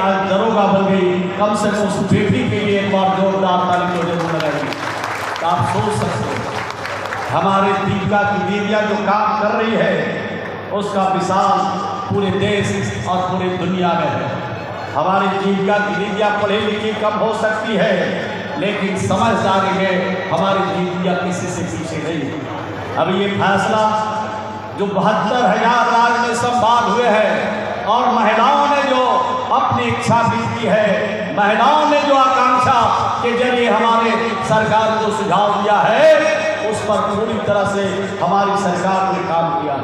आज दरोगा बन गई, कम से कम उस बेटी के लिए एक बार जोरदार ताली को जरूर लगाएगी। तो आप सोच सकते हो हमारे दीपिका की दीदियाँ जो काम कर रही है उसका मिसाल पूरे देश और पूरी दुनिया में है। हमारी दीपिका की दीदियाँ पढ़ी लिखी कम हो सकती है, लेकिन समझदारी में हमारी दीदियाँ किसी से पीछे नहीं। अब ये फैसला जो 72,000 राज्य में संवाद हुए हैं और महिलाओं ने जो अपनी इच्छा भी की है, महिलाओं ने जो आकांक्षा के जरिए हमारे सरकार को सुझाव दिया है, उस पर पूरी तरह से हमारी सरकार ने काम किया।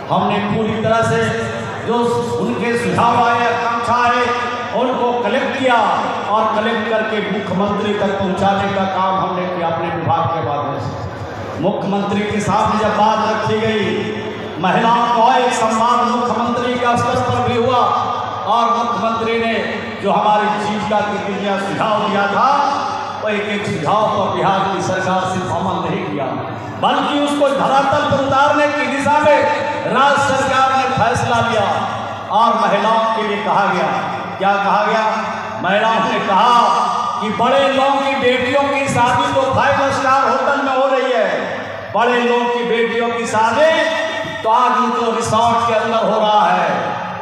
हमने पूरी तरह से जो उनके सुझाव आए, आकांक्षा आए, उनको कलेक्ट किया और कलेक्ट करके मुख्यमंत्री तक पहुंचाने का काम हमने किया अपने विभाग के माध्यम से। मुख्यमंत्री के सामने जब बात रखी गई, महिलाओं को एक सम्मान मुख्यमंत्री का स्तर पर भी हुआ और मुख्यमंत्री ने जो हमारी जीविका की दीदियाँ सुझाव दिया था, वो एक सुझाव पर बिहार की सरकार सिर्फ अमल नहीं किया, बल्कि उसको धरातल पर उतारने की दिशा में राज्य सरकार ने फैसला लिया। और महिलाओं के लिए कहा गया, क्या कहा गया? महिलाओं ने कहा कि बड़े लोगों की बेटियों की शादी तो 5 स्टार होटल में हो रही है, बड़े लोगों की बेटियों की शादी तो आज उनको रिसोर्ट के अंदर हो रहा है।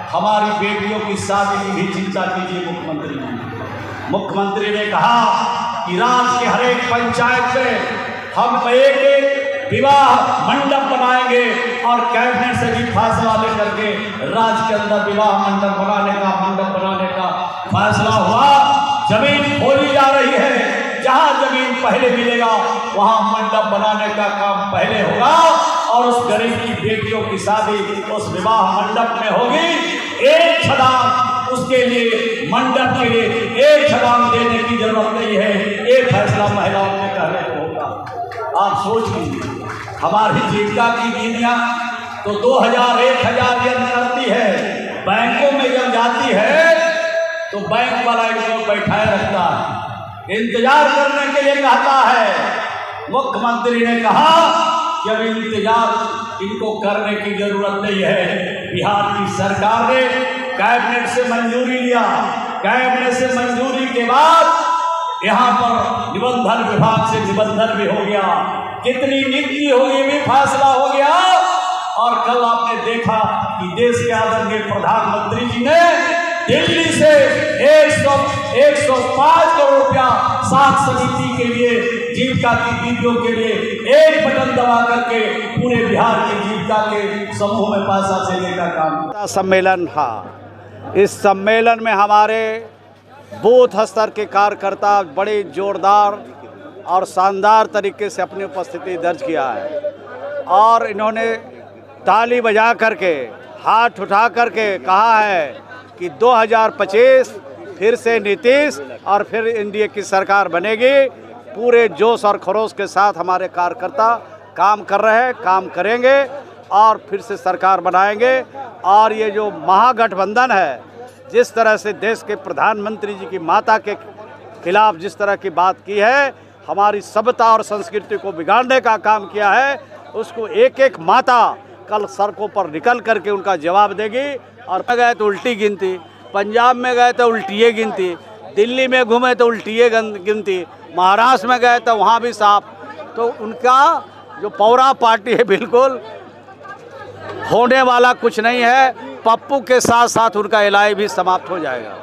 हमारी बेटियों की शादी की भी चिंता कीजिए मुख्यमंत्री जी। मुख्यमंत्री ने कहा कि राज्य के हर एक पंचायत में हम एक विवाह मंडप बनाएंगे और कैबिनेट से भी फैसला लेकर के राज्य के अंदर विवाह मंडप बनाने का फैसला हुआ। जमीन खोली जा रही है, जहां जमीन पहले मिलेगा वहां मंडप बनाने का काम पहले होगा और उस गरीब की बेटियों की शादी उस विवाह मंडप में होगी। एक छलांग उसके लिए, मंडप के लिए एक छलांग देने की जरूरत नहीं है। एक फैसला महिलाओं के कहने को होगा। आप सोच लीजिए, हमारी जीविका की दीदियाँ तो 2000 1000 करती है, बैंकों में जब जाती है तो बैंक वाला इनको बैठाए रखता है, इंतजार करने के लिए कहता है। मुख्यमंत्री ने कहा कि अब इंतजार इनको करने की जरूरत नहीं है। बिहार की सरकार ने कैबिनेट से मंजूरी लिया, कैबिनेट से मंजूरी के बाद यहाँ पर निबंधन विभाग से निबंधन भी हो गया, कितनी नियुक्ति होगी भी फैसला हो गया। और कल आपने देखा कि देश के आदरणीय प्रधानमंत्री जी ने दिल्ली से 105 करोड़ रुपया साख समिति के लिए, जीविका की दीदियों के लिए एक बटन दबा करके पूरे बिहार की जीविका के समूह में पैसा देने का काम। सम्मेलन था, इस सम्मेलन में हमारे बूथ स्तर के कार्यकर्ता बड़े जोरदार और शानदार तरीके से अपनी उपस्थिति दर्ज किया है और इन्होंने ताली बजा करके, हाथ उठा करके कहा है कि 2025 फिर से नीतीश और फिर एनडीए की सरकार बनेगी। पूरे जोश और खरोश के साथ हमारे कार्यकर्ता काम कर रहे हैं, काम करेंगे और फिर से सरकार बनाएंगे। और ये जो महागठबंधन है, जिस तरह से देश के प्रधानमंत्री जी की माता के खिलाफ जिस तरह की बात की है, हमारी सभ्यता और संस्कृति को बिगाड़ने का काम किया है, उसको एक एक माता कल सड़कों पर निकल करके उनका जवाब देगी। और गए तो उल्टी गिनती, पंजाब में गए तो उल्टिए गिनती, दिल्ली में घूमे तो उल्टिए गिनती, महाराष्ट्र में गए तो वहाँ भी साफ। तो उनका जो पौरा पार्टी है बिल्कुल होने वाला कुछ नहीं है। पप्पू के साथ साथ उनका इलाज भी समाप्त हो जाएगा।